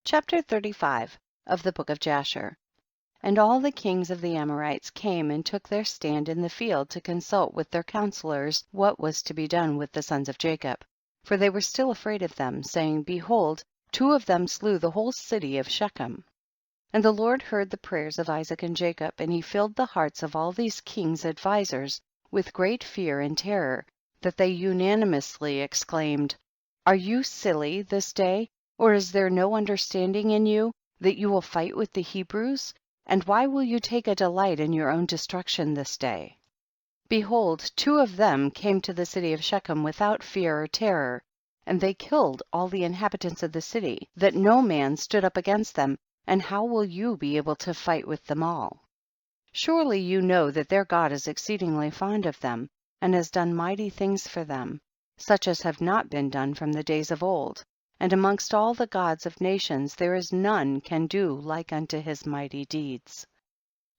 Chapter 35 of the Book of Jasher. And all the kings of the Amorites came and took their stand in the field to consult with their counselors what was to be done with the sons of Jacob, for they were still afraid of them, saying, Behold, 2 of them slew the whole city of Shechem. And the Lord heard the prayers of Isaac and Jacob, and he filled the hearts of all these kings' advisors with great fear and terror, that they unanimously exclaimed, Are you silly this day, or is there no understanding in you, that you will fight with the Hebrews? And why will you take a delight in your own destruction this day? Behold, 2 of them came to the city of Shechem without fear or terror, and they killed all the inhabitants of the city, that no man stood up against them, and how will you be able to fight with them all? Surely you know that their God is exceedingly fond of them, and has done mighty things for them, such as have not been done from the days of old. And amongst all the gods of nations there is none can do like unto his mighty deeds.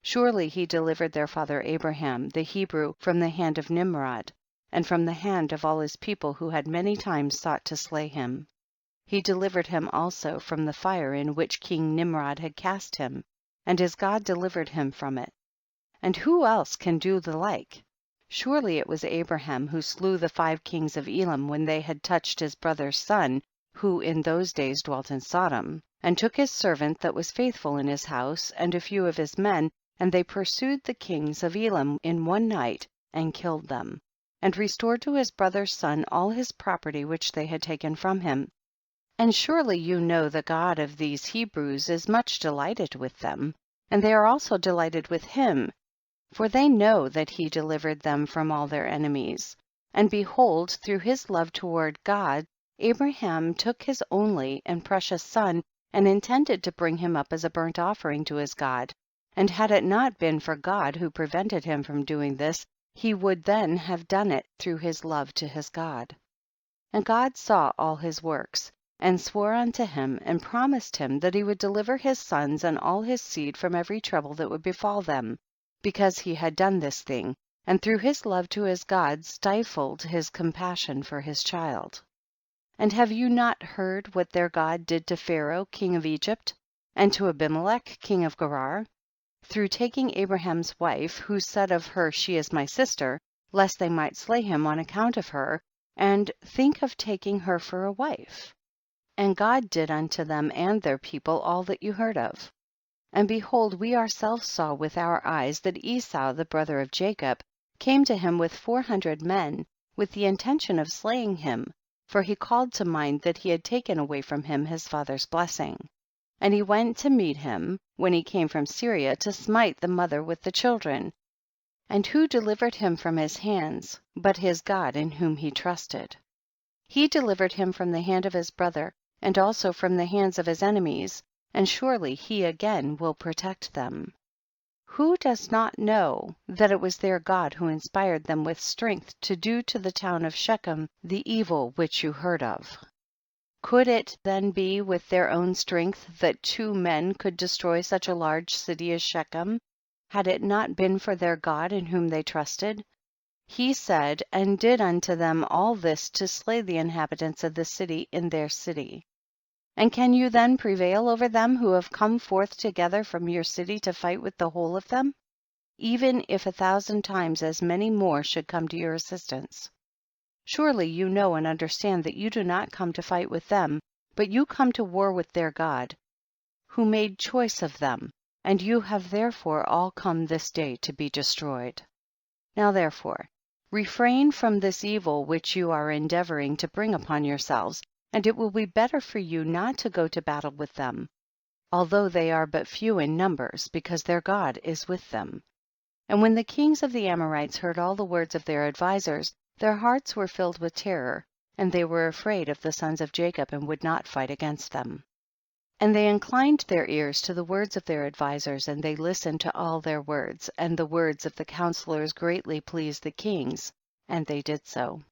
Surely he delivered their father Abraham, the Hebrew, from the hand of Nimrod, and from the hand of all his people who had many times sought to slay him. He delivered him also from the fire in which King Nimrod had cast him, and his God delivered him from it. And who else can do the like? Surely it was Abraham who slew the 5 kings of Elam when they had touched his brother's son, who in those days dwelt in Sodom, and took his servant that was faithful in his house, and a few of his men, and they pursued the kings of Elam in one night, and killed them, and restored to his brother's son all his property which they had taken from him. And surely you know the God of these Hebrews is much delighted with them, and they are also delighted with him, for they know that he delivered them from all their enemies. And behold, through his love toward God, Abraham took his only and precious son, and intended to bring him up as a burnt offering to his God. And had it not been for God who prevented him from doing this, he would then have done it through his love to his God. And God saw all his works, and swore unto him, and promised him that he would deliver his sons and all his seed from every trouble that would befall them, because he had done this thing, and through his love to his God stifled his compassion for his child. And have you not heard what their God did to Pharaoh king of Egypt, and to Abimelech king of Gerar, through taking Abraham's wife, who said of her, She is my sister, lest they might slay him on account of her, and think of taking her for a wife? And God did unto them and their people all that you heard of. And behold, we ourselves saw with our eyes that Esau the brother of Jacob came to him with 400 men, with the intention of slaying him, for he called to mind that he had taken away from him his father's blessing. And he went to meet him when he came from Syria, to smite the mother with the children. And who delivered him from his hands, but his God in whom he trusted? He delivered him from the hand of his brother, and also from the hands of his enemies, and surely he again will protect them. Who does not know that it was their God who inspired them with strength to do to the town of Shechem the evil which you heard of? Could it then be with their own strength that 2 men could destroy such a large city as Shechem, had it not been for their God in whom they trusted? He said and did unto them all this to slay the inhabitants of the city in their city. And can you then prevail over them who have come forth together from your city to fight with the whole of them, even if 1,000 times as many more should come to your assistance? Surely you know and understand that you do not come to fight with them, but you come to war with their God, who made choice of them, and you have therefore all come this day to be destroyed. Now therefore, refrain from this evil which you are endeavoring to bring upon yourselves, and it will be better for you not to go to battle with them, although they are but few in numbers, because their God is with them. And when the kings of the Amorites heard all the words of their advisors, their hearts were filled with terror, and they were afraid of the sons of Jacob, and would not fight against them. And they inclined their ears to the words of their advisors, and they listened to all their words, and the words of the counselors greatly pleased the kings, and they did so.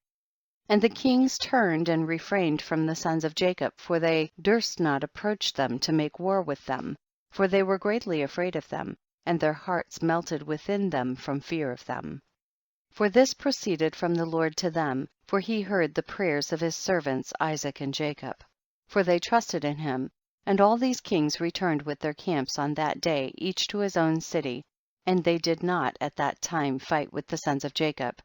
And the kings turned and refrained from the sons of Jacob, for they durst not approach them to make war with them, for they were greatly afraid of them, and their hearts melted within them from fear of them. For this proceeded from the Lord to them, for he heard the prayers of his servants Isaac and Jacob. For they trusted in him, And all these kings returned with their camps on that day, each to his own city, and they did not at that time fight with the sons of Jacob.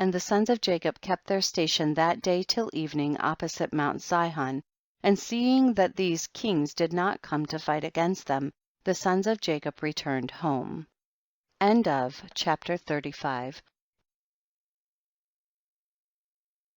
And the sons of Jacob kept their station that day till evening opposite Mount Sihon, and seeing that these kings did not come to fight against them, the sons of Jacob returned home. Chapter 35.